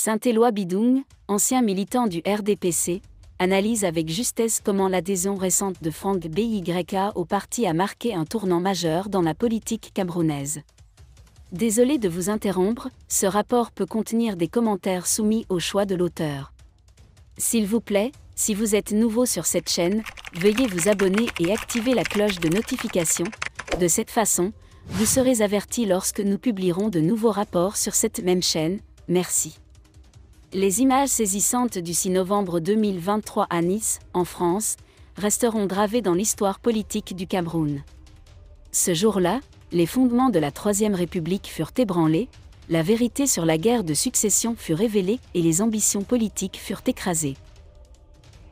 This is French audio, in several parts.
Saint-Éloi Bidung, ancien militant du RDPC, analyse avec justesse comment l'adhésion récente de Franck BYK au parti a marqué un tournant majeur dans la politique camerounaise. Désolé de vous interrompre, ce rapport peut contenir des commentaires soumis au choix de l'auteur. S'il vous plaît, si vous êtes nouveau sur cette chaîne, veuillez vous abonner et activer la cloche de notification. De cette façon, vous serez averti lorsque nous publierons de nouveaux rapports sur cette même chaîne. Merci. Les images saisissantes du 6 novembre 2023 à Nice, en France, resteront gravées dans l'histoire politique du Cameroun. Ce jour-là, les fondements de la Troisième République furent ébranlés, la vérité sur la guerre de succession fut révélée et les ambitions politiques furent écrasées.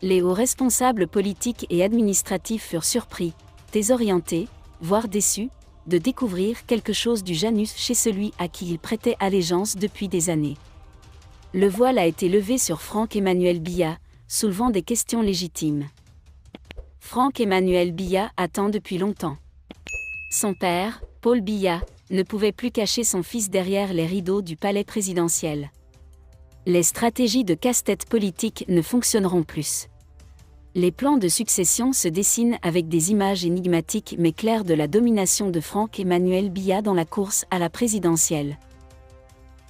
Les hauts responsables politiques et administratifs furent surpris, désorientés, voire déçus, de découvrir quelque chose du Janus chez celui à qui ils prêtaient allégeance depuis des années. Le voile a été levé sur Franck-Emmanuel Biya, soulevant des questions légitimes. Franck-Emmanuel Biya attend depuis longtemps. Son père, Paul Biya, ne pouvait plus cacher son fils derrière les rideaux du palais présidentiel. Les stratégies de casse-tête politique ne fonctionneront plus. Les plans de succession se dessinent avec des images énigmatiques mais claires de la domination de Franck-Emmanuel Biya dans la course à la présidentielle.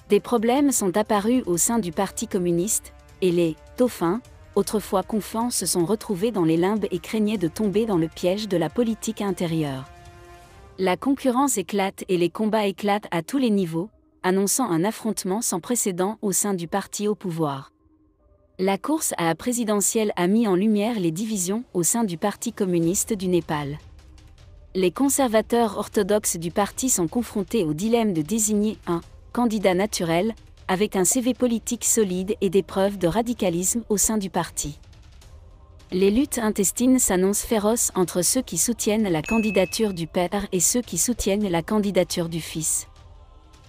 Des problèmes sont apparus au sein du Parti communiste, et les « dauphins », autrefois confiants, se sont retrouvés dans les limbes et craignaient de tomber dans le piège de la politique intérieure. La concurrence éclate et les combats éclatent à tous les niveaux, annonçant un affrontement sans précédent au sein du parti au pouvoir. La course à la présidentielle a mis en lumière les divisions au sein du Parti communiste du Népal. Les conservateurs orthodoxes du parti sont confrontés au dilemme de désigner un candidat naturel, avec un CV politique solide et des preuves de radicalisme au sein du parti. Les luttes intestines s'annoncent féroces entre ceux qui soutiennent la candidature du père et ceux qui soutiennent la candidature du fils.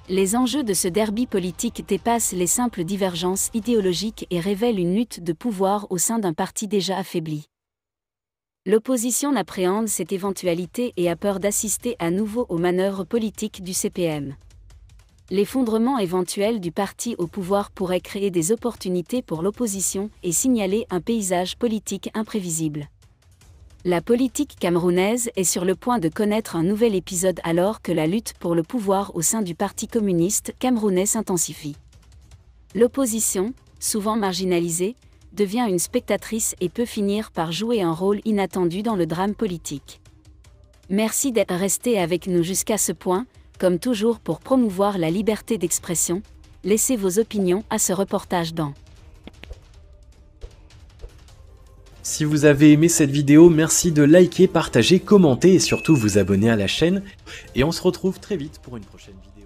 Les enjeux de ce derby politique dépassent les simples divergences idéologiques et révèlent une lutte de pouvoir au sein d'un parti déjà affaibli. L'opposition appréhende cette éventualité et a peur d'assister à nouveau aux manœuvres politiques du CPM. L'effondrement éventuel du parti au pouvoir pourrait créer des opportunités pour l'opposition et signaler un paysage politique imprévisible. La politique camerounaise est sur le point de connaître un nouvel épisode alors que la lutte pour le pouvoir au sein du Parti communiste camerounais s'intensifie. L'opposition, souvent marginalisée, devient une spectatrice et peut finir par jouer un rôle inattendu dans le drame politique. Merci d'être resté avec nous jusqu'à ce point. Comme toujours pour promouvoir la liberté d'expression, laissez vos opinions à ce reportage dans. Si vous avez aimé cette vidéo, merci de liker, partager, commenter et surtout vous abonner à la chaîne. Et on se retrouve très vite pour une prochaine vidéo.